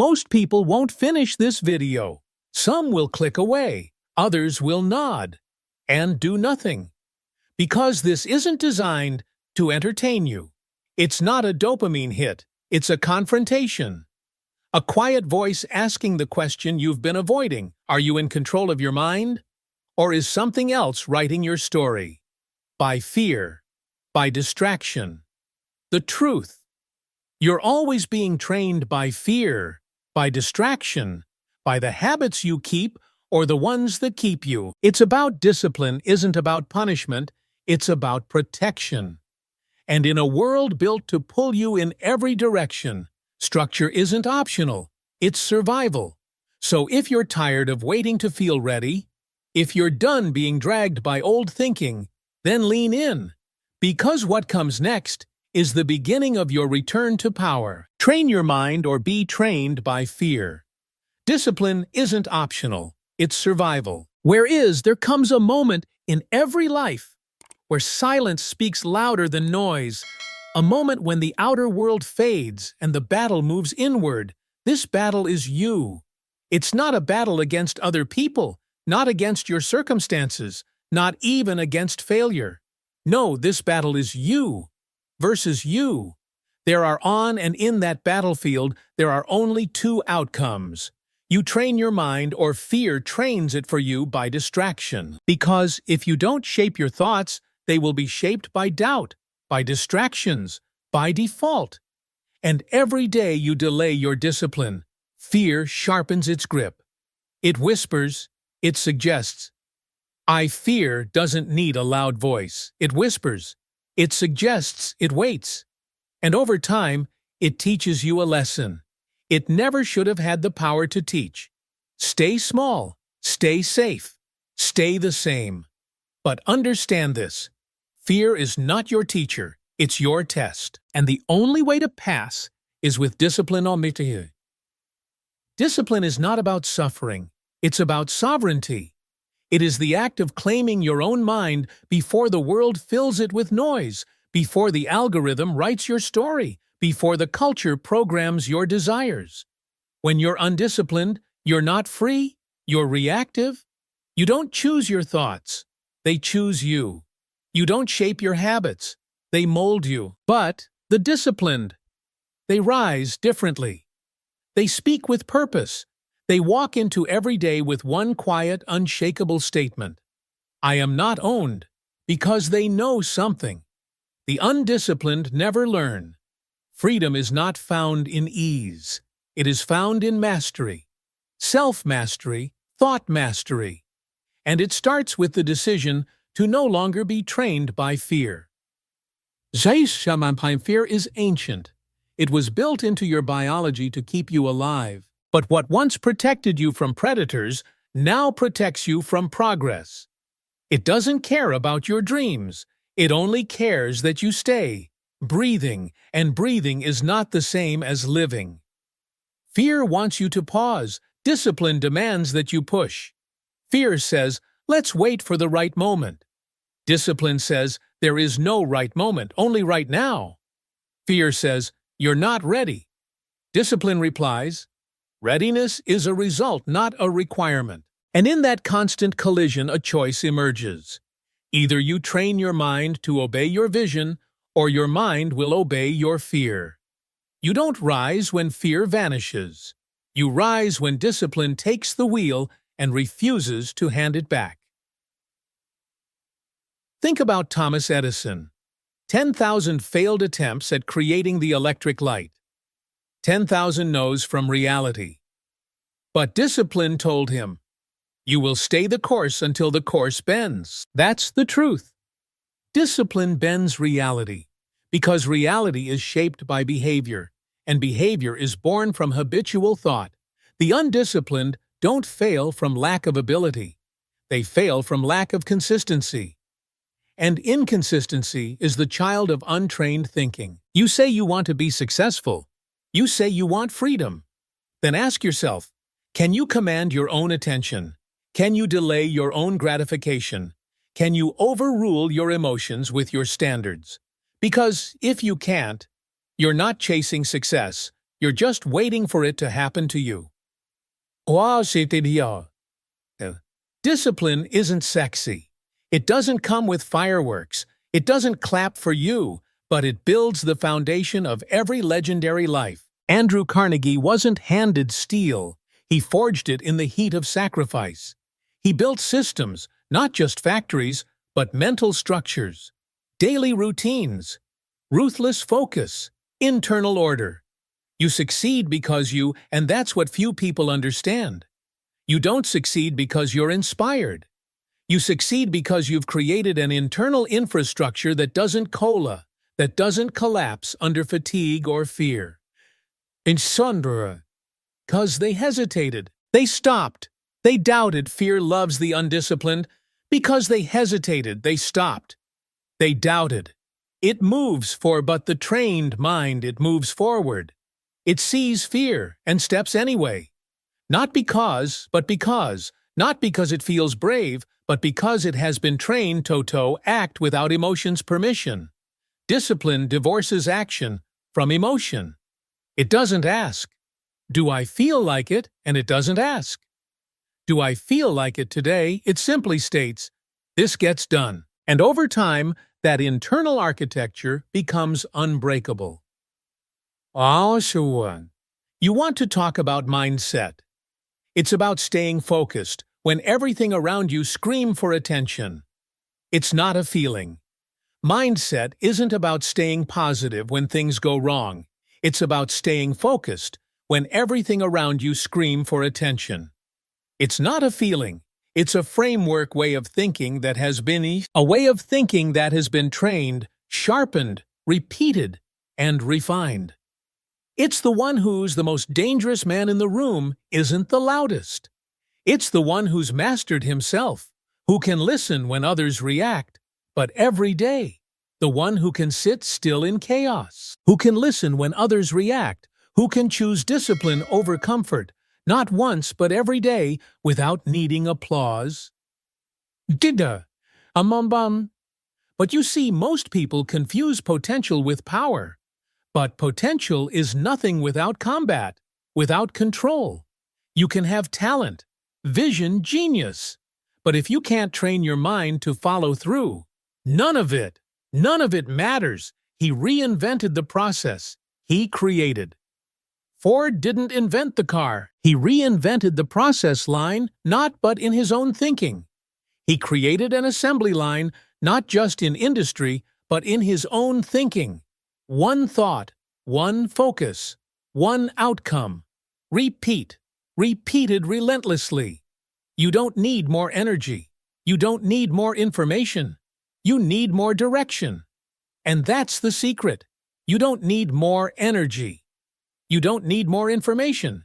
Most people won't finish this video. Some will click away, others will nod, and do nothing. Because this isn't designed to entertain you. It's not a dopamine hit, it's a confrontation. A quiet voice asking the question you've been avoiding. Are you in control of your mind? Or is something else writing your story? By fear, by distraction. The truth. You're always being trained by fear, by distraction, by the habits you keep or the ones that keep you. It's about discipline, isn't about punishment, it's about protection. And in a world built to pull you in every direction, structure isn't optional, it's survival. So if you're tired of waiting to feel ready, if you're done being dragged by old thinking, then lean in. Because what comes next is the beginning of your return to power. Train your mind or be trained by fear. Discipline isn't optional, it's survival. There comes a moment in every life where silence speaks louder than noise, a moment when the outer world fades and the battle moves inward. This battle is you. It's not a battle against other people, not against your circumstances, not even against failure. No, this battle is you versus you. There are on and in that battlefield, there are only two outcomes. You train your mind or fear trains it for you by distraction. Because if you don't shape your thoughts, they will be shaped by doubt, by distractions, by default. And every day you delay your discipline, fear sharpens its grip. It whispers, it suggests. I fear doesn't need a loud voice. It whispers, it suggests, it waits. And over time, it teaches you a lesson. It never should have had the power to teach. Stay small, stay safe, stay the same. But understand this. Fear is not your teacher, it's your test. And the only way to pass is with discipline or manthe. Discipline is not about suffering, it's about sovereignty. It is the act of claiming your own mind before the world fills it with noise, before the algorithm writes your story, before the culture programs your desires. When you're undisciplined, you're not free, you're reactive. You don't choose your thoughts, they choose you. You don't shape your habits, they mold you. But the disciplined, they rise differently. They speak with purpose. They walk into every day with one quiet, unshakable statement. I am not owned, because they know something. The undisciplined never learn. Freedom is not found in ease. It is found in mastery. Self-mastery, thought mastery. And it starts with the decision to no longer be trained by fear. Fear is ancient. It was built into your biology to keep you alive. But what once protected you from predators now protects you from progress. It doesn't care about your dreams. It only cares that you stay, breathing, and breathing is not the same as living. Fear wants you to pause. Discipline demands that you push. Fear says, let's wait for the right moment. Discipline says, there is no right moment, only right now. Fear says, you're not ready. Discipline replies, readiness is a result, not a requirement. And in that constant collision, a choice emerges. Either you train your mind to obey your vision, or your mind will obey your fear. You don't rise when fear vanishes. You rise when discipline takes the wheel and refuses to hand it back. Think about Thomas Edison. 10,000 failed attempts at creating the electric light. 10,000 no's from reality. But discipline told him, you will stay the course until the course bends. That's the truth. Discipline bends reality, because reality is shaped by behavior, and behavior is born from habitual thought. The undisciplined don't fail from lack of ability. They fail from lack of consistency. And inconsistency is the child of untrained thinking. You say you want to be successful. You say you want freedom. Then ask yourself, can you command your own attention? Can you delay your own gratification? Can you overrule your emotions with your standards? Because if you can't, you're not chasing success, You're just waiting for it to happen to you. Wow, discipline isn't sexy. It doesn't come with fireworks. It doesn't clap for you, but it builds the foundation of every legendary life. Andrew Carnegie wasn't handed steel. He forged it in the heat of sacrifice. He built systems, not just factories, but mental structures, daily routines, ruthless focus, internal order. You succeed because and that's what few people understand. You don't succeed because you're inspired. You succeed because you've created an internal infrastructure that doesn't collapse under fatigue or fear. In Sundara, because they hesitated, they stopped, they doubted. Fear loves the undisciplined. Because they hesitated, they stopped, they doubted. It moves but the trained mind, it moves forward. It sees fear and steps anyway. Not because, not because it feels brave, but because it has been trained to act without emotion's permission. Discipline divorces action from emotion. It doesn't ask, do I feel like it? And it doesn't ask, do I feel like it today? It simply states, this gets done. And over time, that internal architecture becomes unbreakable. You want to talk about mindset. It's about staying focused when everything around you screams for attention. It's not a feeling. Mindset isn't about staying positive when things go wrong. It's about staying focused when everything around you screams for attention. It's not a feeling. It's a framework way of thinking that has been trained, sharpened, repeated, and refined. It's the one who's the most dangerous man in the room isn't the loudest. It's the one who's mastered himself, who can listen when others react, but every day. The one who can sit still in chaos, who can listen when others react, who can choose discipline over comfort, not once but every day, without needing applause. But you see, most people confuse potential with power. But potential is nothing without combat, without control. You can have talent, vision, genius. But if you can't train your mind to follow through, none of it matters. He reinvented the process he created. Ford didn't invent the car. He reinvented the process line, but in his own thinking. He created an assembly line, not just in industry, but in his own thinking. One thought, one focus, one outcome. Repeated relentlessly. You don't need more energy. You don't need more information. You need more direction. And that's the secret. You don't need more energy. You don't need more information.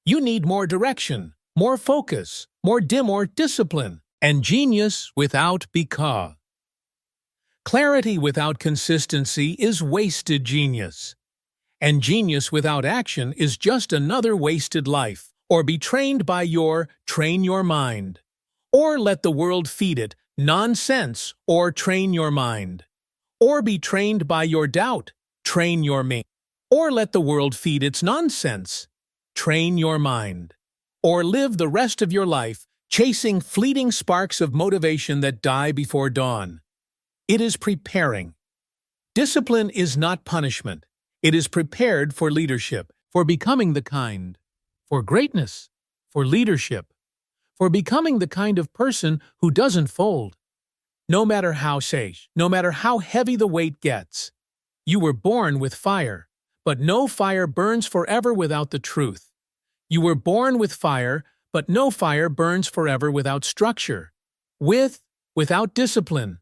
You need more direction, more focus, more discipline, and genius without because. Clarity without consistency is wasted genius. And genius without action is just another wasted life. Or be trained by train your mind. Or let the world feed it nonsense, or train your mind. Or be trained by your doubt, train your mind. Or let the world feed its nonsense, train your mind. Or live the rest of your life chasing fleeting sparks of motivation that die before dawn. It is preparing. Discipline is not punishment. It is prepared for leadership, for becoming the kind, for greatness, for leadership, for becoming the kind of person who doesn't fold. No matter how heavy the weight gets. You were born with fire, but no fire burns forever without the truth. You were born with fire, but no fire burns forever without structure. Without discipline,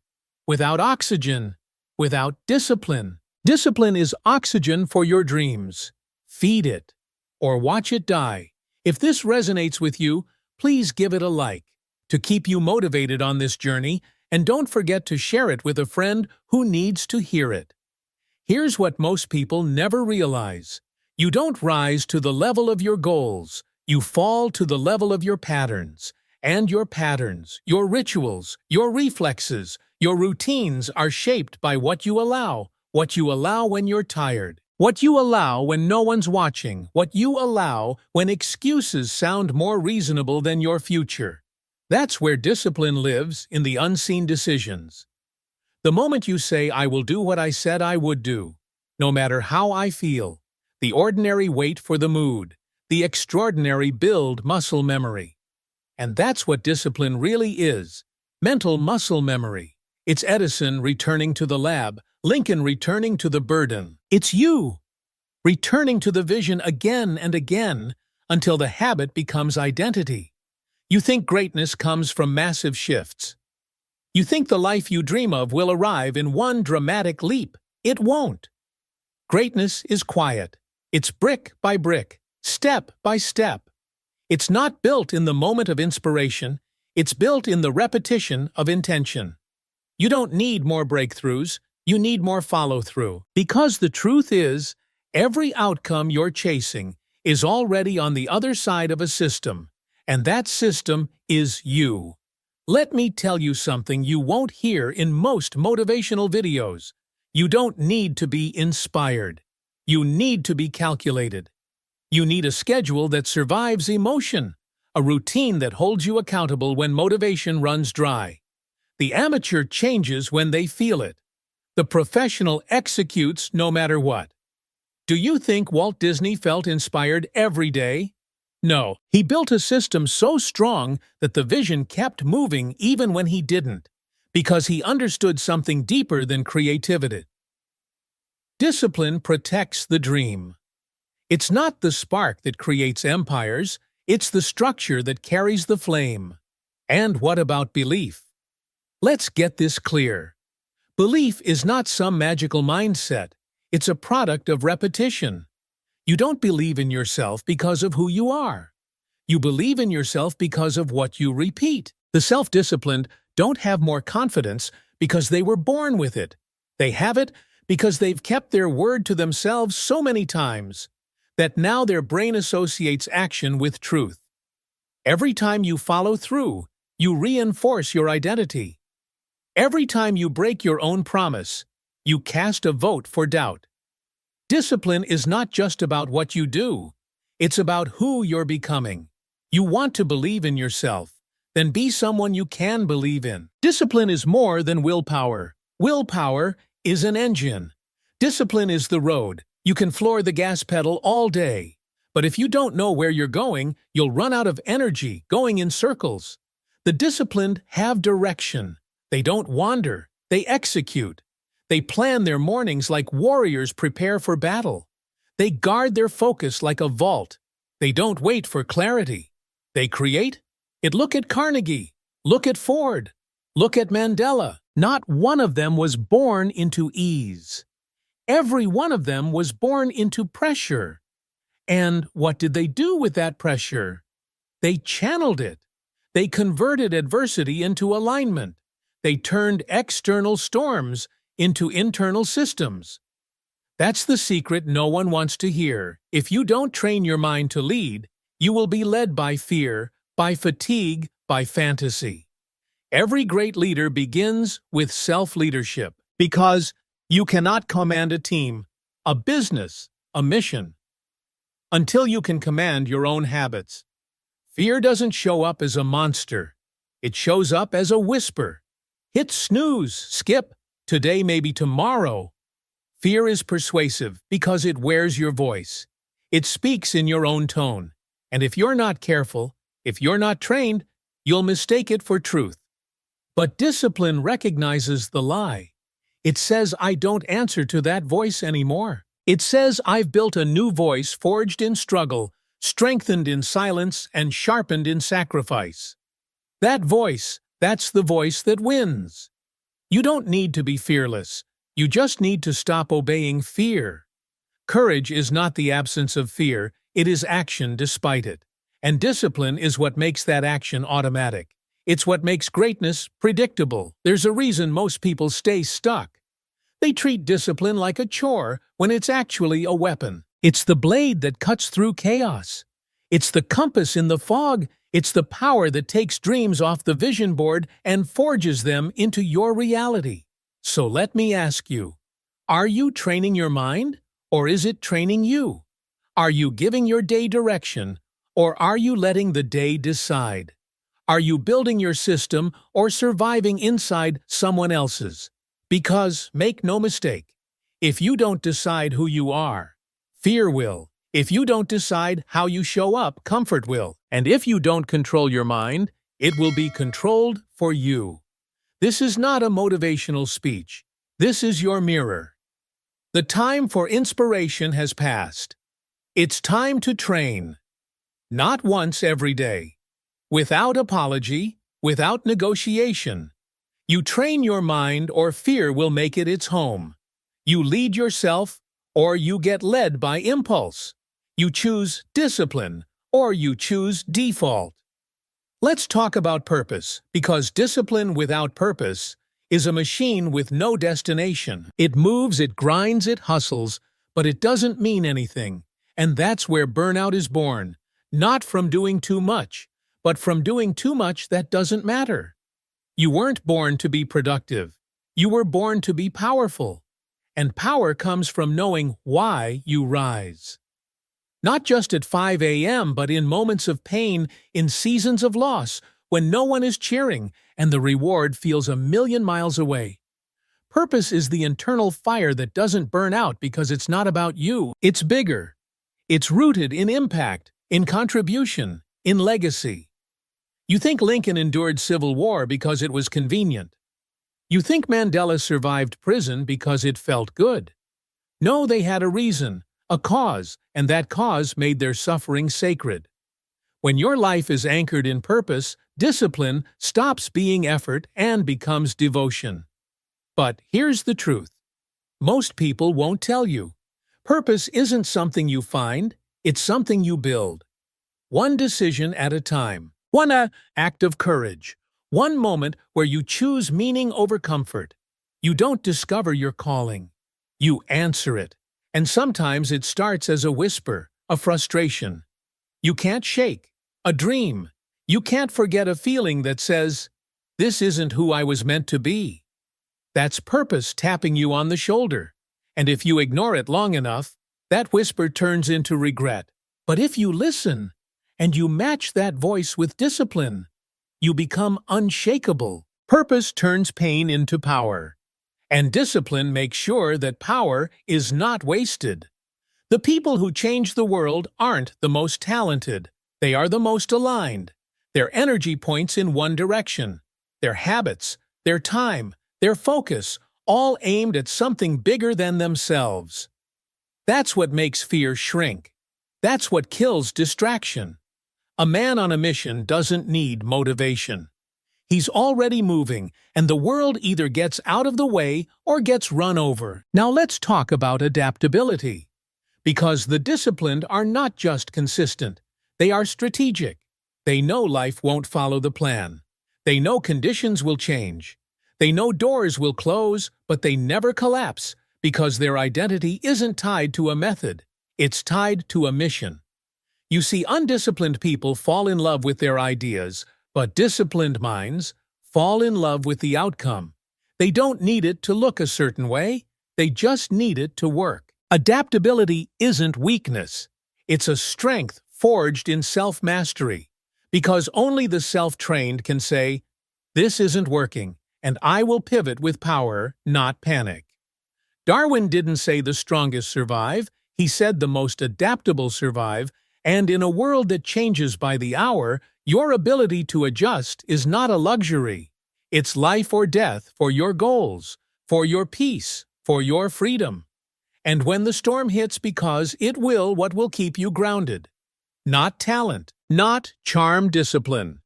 without oxygen, without discipline. Discipline is oxygen for your dreams. Feed it, or watch it die. If this resonates with you, please give it a like to keep you motivated on this journey, and don't forget to share it with a friend who needs to hear it. Here's what most people never realize. You don't rise to the level of your goals. You fall to the level of your patterns. And your patterns, your rituals, your reflexes, your routines are shaped by what you allow when you're tired, What you allow when no one's watching, what you allow when excuses sound more reasonable than your future. That's where discipline lives, in the unseen decisions. The moment you say, I will do what I said I would do, no matter how I feel, the ordinary wait for the mood, the extraordinary build muscle memory. And that's what discipline really is, mental muscle memory. It's Edison returning to the lab, Lincoln returning to the burden. It's you, returning to the vision again and again until the habit becomes identity. You think greatness comes from massive shifts. You think the life you dream of will arrive in one dramatic leap. It won't. Greatness is quiet. It's brick by brick, step by step. It's not built in the moment of inspiration. It's built in the repetition of intention. You don't need more breakthroughs. You need more follow-through. Because the truth is, every outcome you're chasing is already on the other side of a system, and that system is you. Let me tell you something you won't hear in most motivational videos. You don't need to be inspired. You need to be calculated. You need a schedule that survives emotion, a routine that holds you accountable when motivation runs dry. The amateur changes when they feel it. The professional executes no matter what. Do you think Walt Disney felt inspired every day? No, he built a system so strong that the vision kept moving even when he didn't, because he understood something deeper than creativity. Discipline protects the dream. It's not the spark that creates empires, it's the structure that carries the flame. And what about belief? Let's get this clear. Belief is not some magical mindset, it's a product of repetition. You don't believe in yourself because of who you are. You believe in yourself because of what you repeat. The self-disciplined don't have more confidence because they were born with it. They have it because they've kept their word to themselves so many times that now their brain associates action with truth. Every time you follow through, you reinforce your identity. Every time you break your own promise, you cast a vote for doubt. Discipline is not just about what you do. It's about who you're becoming. You want to believe in yourself, then be someone you can believe in. Discipline is more than willpower. Willpower is an engine. Discipline is the road. You can floor the gas pedal all day, but if you don't know where you're going, you'll run out of energy going in circles. The disciplined have direction. They don't wander. They execute. They plan their mornings like warriors prepare for battle. They guard their focus like a vault. They don't wait for clarity. They create it. Look at Carnegie. Look at Ford. Look at Mandela. Not one of them was born into ease. Every one of them was born into pressure. And what did they do with that pressure? They channeled it. They converted adversity into alignment. They turned external storms into internal systems. That's the secret no one wants to hear. If you don't train your mind to lead, you will be led by fear, by fatigue, by fantasy. Every great leader begins with self-leadership, because you cannot command a team, a business, a mission, until you can command your own habits. Fear doesn't show up as a monster. It shows up as a whisper. Hit snooze, skip, today maybe tomorrow. Fear is persuasive because it wears your voice. It speaks in your own tone. And if you're not careful, if you're not trained, you'll mistake it for truth. But discipline recognizes the lie. It says, I don't answer to that voice anymore. It says, I've built a new voice forged in struggle, strengthened in silence, and sharpened in sacrifice. That voice, that's the voice that wins. You don't need to be fearless. You just need to stop obeying fear. Courage is not the absence of fear, it is action despite it. And discipline is what makes that action automatic. It's what makes greatness predictable. There's a reason most people stay stuck. They treat discipline like a chore when it's actually a weapon. It's the blade that cuts through chaos. It's the compass in the fog. It's the power that takes dreams off the vision board and forges them into your reality. So let me ask you, are you training your mind, or is it training you? Are you giving your day direction, or are you letting the day decide? Are you building your system or surviving inside someone else's? Because, make no mistake, if you don't decide who you are, fear will. If you don't decide how you show up, comfort will. And if you don't control your mind, it will be controlled for you. This is not a motivational speech. This is your mirror. The time for inspiration has passed. It's time to train. Not once every day. Without apology, without negotiation. You train your mind or fear will make it its home. You lead yourself or you get led by impulse. You choose discipline or you choose default. Let's talk about purpose, because discipline without purpose is a machine with no destination. It moves, it grinds, it hustles, but it doesn't mean anything. And that's where burnout is born. Not from doing too much, but from doing too much that doesn't matter. You weren't born to be productive. You were born to be powerful. And power comes from knowing why you rise. Not just at 5 a.m., but in moments of pain, in seasons of loss, when no one is cheering and the reward feels a million miles away. Purpose is the internal fire that doesn't burn out because it's not about you. It's bigger. It's rooted in impact, in contribution, in legacy. You think Lincoln endured civil war because it was convenient. You think Mandela survived prison because it felt good. No, they had a reason, a cause, and that cause made their suffering sacred. When your life is anchored in purpose, discipline stops being effort and becomes devotion. But here's the truth. Most people won't tell you. Purpose isn't something you find, it's something you build. One decision at a time. One act of courage. One moment where you choose meaning over comfort. You don't discover your calling. You answer it. And sometimes it starts as a whisper, a frustration. You can't shake. A dream. You can't forget a feeling that says, "This isn't who I was meant to be." That's purpose tapping you on the shoulder. And if you ignore it long enough, that whisper turns into regret. But if you listen, and you match that voice with discipline, you become unshakable. Purpose turns pain into power. And discipline makes sure that power is not wasted. The people who change the world aren't the most talented. They are the most aligned. Their energy points in one direction. Their habits, their time, their focus, all aimed at something bigger than themselves. That's what makes fear shrink. That's what kills distraction. A man on a mission doesn't need motivation. He's already moving, and the world either gets out of the way or gets run over. Now let's talk about adaptability. Because the disciplined are not just consistent. They are strategic. They know life won't follow the plan. They know conditions will change. They know doors will close, but they never collapse because their identity isn't tied to a method. It's tied to a mission. You see, undisciplined people fall in love with their ideas, but disciplined minds fall in love with the outcome. They don't need it to look a certain way. They just need it to work. Adaptability isn't weakness. It's a strength forged in self-mastery. Because only the self-trained can say, "This isn't working, and I will pivot with power, not panic." Darwin didn't say the strongest survive. He said the most adaptable survive. And in a world that changes by the hour, your ability to adjust is not a luxury. It's life or death for your goals, for your peace, for your freedom. And when the storm hits, because it will, what will keep you grounded? Not talent, not charm, discipline.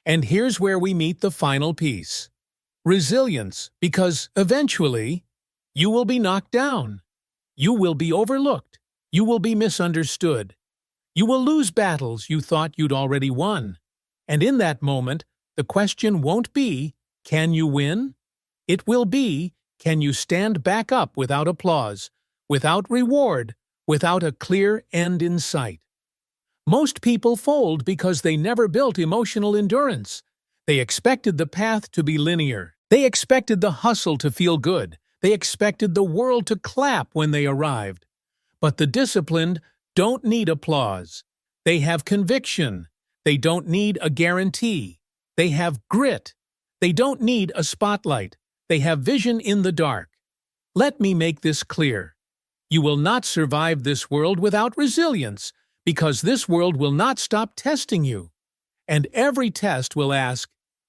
And here's where we meet the final piece. Resilience, because eventually, you will be knocked down. You will be overlooked. You will be misunderstood. You will lose battles you thought you'd already won. And in that moment, the question won't be, can you win? It will be, can you stand back up without applause, without reward, without a clear end in sight? Most people fold because they never built emotional endurance. They expected the path to be linear. They expected the hustle to feel good. They expected the world to clap when they arrived. But the disciplined don't need applause. They have conviction. They don't need a guarantee. They have grit. They don't need a spotlight. They have vision in the dark. Let me make this clear. You will not survive this world without resilience, because this world will not stop testing you. And every test will ask,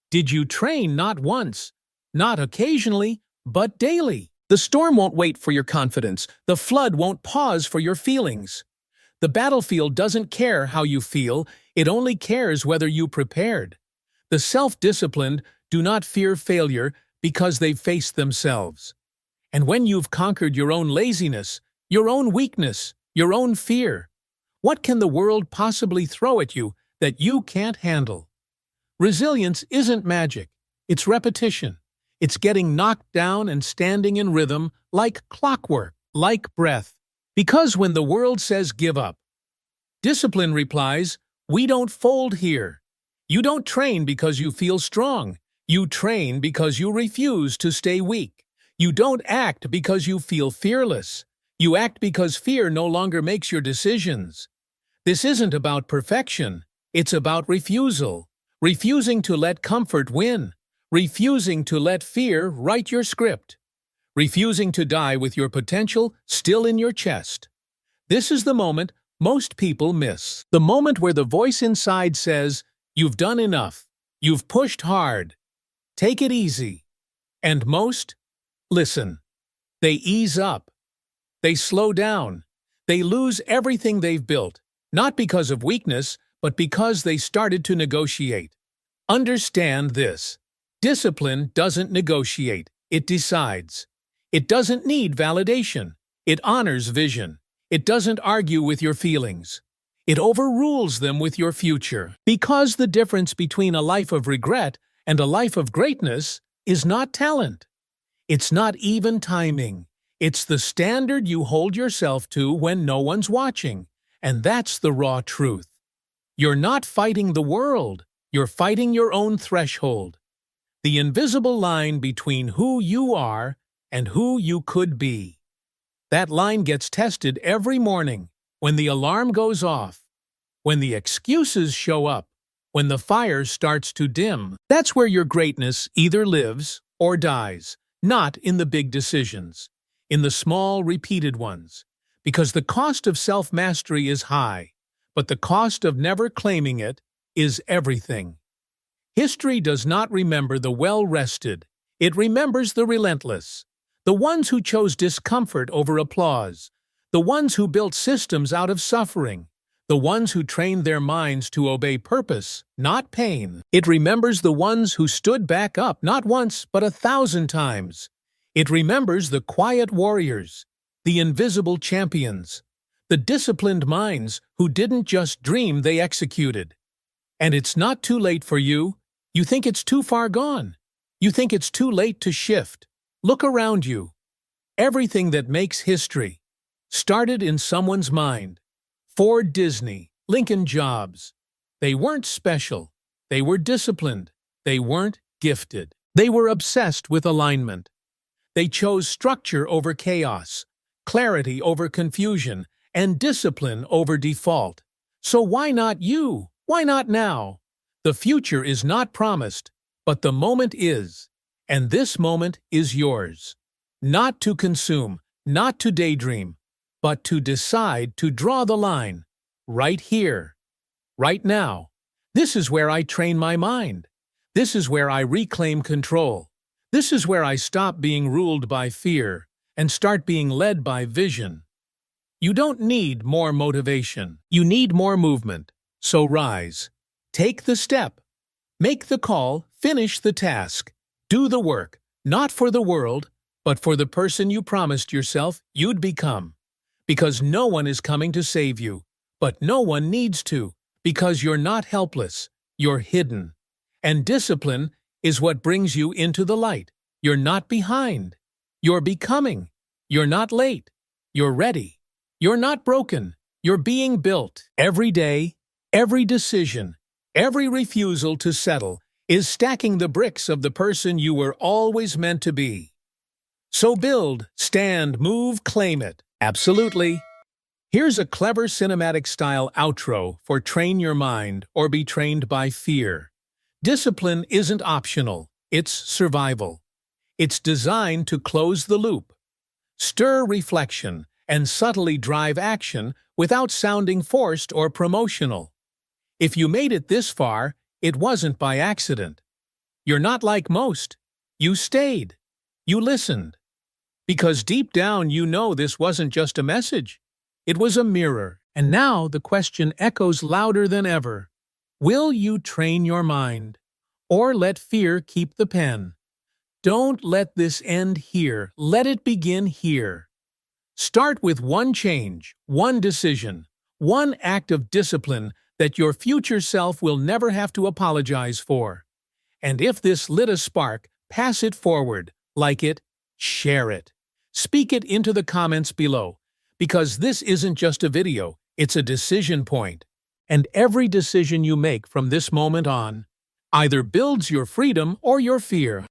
did you train not once, not occasionally, but daily? The storm won't wait for your confidence. The flood won't pause for your feelings. The battlefield doesn't care how you feel. It only cares whether you prepared. The self-disciplined do not fear failure because they've faced themselves. And when you've conquered your own laziness, your own weakness, your own fear, what can the world possibly throw at you that you can't handle? Resilience isn't magic. It's repetition. It's getting knocked down and standing in rhythm like clockwork, like breath. Because when the world says give up, discipline replies, we don't fold here. You don't train because you feel strong. You train because you refuse to stay weak. You don't act because you feel fearless. You act because fear no longer makes your decisions. This isn't about perfection. It's about refusal. Refusing to let comfort win. Refusing to let fear write your script. Refusing to die with your potential still in your chest. This is the moment most people miss. The moment where the voice inside says, you've done enough. You've pushed hard. Take it easy. And most, listen. They ease up. They slow down. They lose everything they've built, not because of weakness, but because they started to negotiate. Understand this. Discipline doesn't negotiate. It decides. It doesn't need validation. It honors vision. It doesn't argue with your feelings. It overrules them with your future. Because the difference between a life of regret and a life of greatness is not talent. It's not even timing. It's the standard you hold yourself to when no one's watching. And that's the raw truth. You're not fighting the world. You're fighting your own threshold. The invisible line between who you are and who you could be. That line gets tested every morning, when the alarm goes off, when the excuses show up, when the fire starts to dim. That's where your greatness either lives or dies, not in the big decisions, in the small, repeated ones. Because the cost of self-mastery is high, but the cost of never claiming it is everything. History does not remember the well-rested. It remembers the relentless. The ones who chose discomfort over applause. The ones who built systems out of suffering. The ones who trained their minds to obey purpose, not pain. It remembers the ones who stood back up not once but 1,000 times. It remembers the quiet warriors, the invisible champions, the disciplined minds who didn't just dream, they executed. And it's not too late for you. You think it's too far gone. You think it's too late to shift. Look around you. Everything that makes history started in someone's mind. Ford, Disney, Lincoln, Jobs. They weren't special. They were disciplined. They weren't gifted. They were obsessed with alignment. They chose structure over chaos, clarity over confusion, and discipline over default. So why not you? Why not now? The future is not promised, but the moment is. And this moment is yours. Not to consume, not to daydream, but to decide to draw the line. Right here. Right now. This is where I train my mind. This is where I reclaim control. This is where I stop being ruled by fear and start being led by vision. You don't need more motivation. You need more movement. So rise. Take the step. Make the call. Finish the task. Do the work, not for the world, but for the person you promised yourself you'd become. Because no one is coming to save you, but no one needs to, because you're not helpless, you're hidden. And discipline is what brings you into the light. You're not behind. You're becoming. You're not late. You're ready. You're not broken. You're being built. Every day, every decision, every refusal to settle is stacking the bricks of the person you were always meant to be. So build, stand, move, claim it. Absolutely. Here's a clever cinematic-style outro for Train Your Mind or Be Trained by Fear. Discipline isn't optional, it's survival. It's designed to close the loop, stir reflection, and subtly drive action without sounding forced or promotional. If you made it this far, it wasn't by accident. You're not like most. You stayed. You listened. Because deep down you know this wasn't just a message. It was a mirror. And now the question echoes louder than ever. Will you train your mind? Or let fear keep the pen? Don't let this end here. Let it begin here. Start with one change, one decision, one act of discipline that your future self will never have to apologize for. And if this lit a spark, pass it forward, like it, share it. Speak it into the comments below, because this isn't just a video, it's a decision point. And every decision you make from this moment on either builds your freedom or your fear.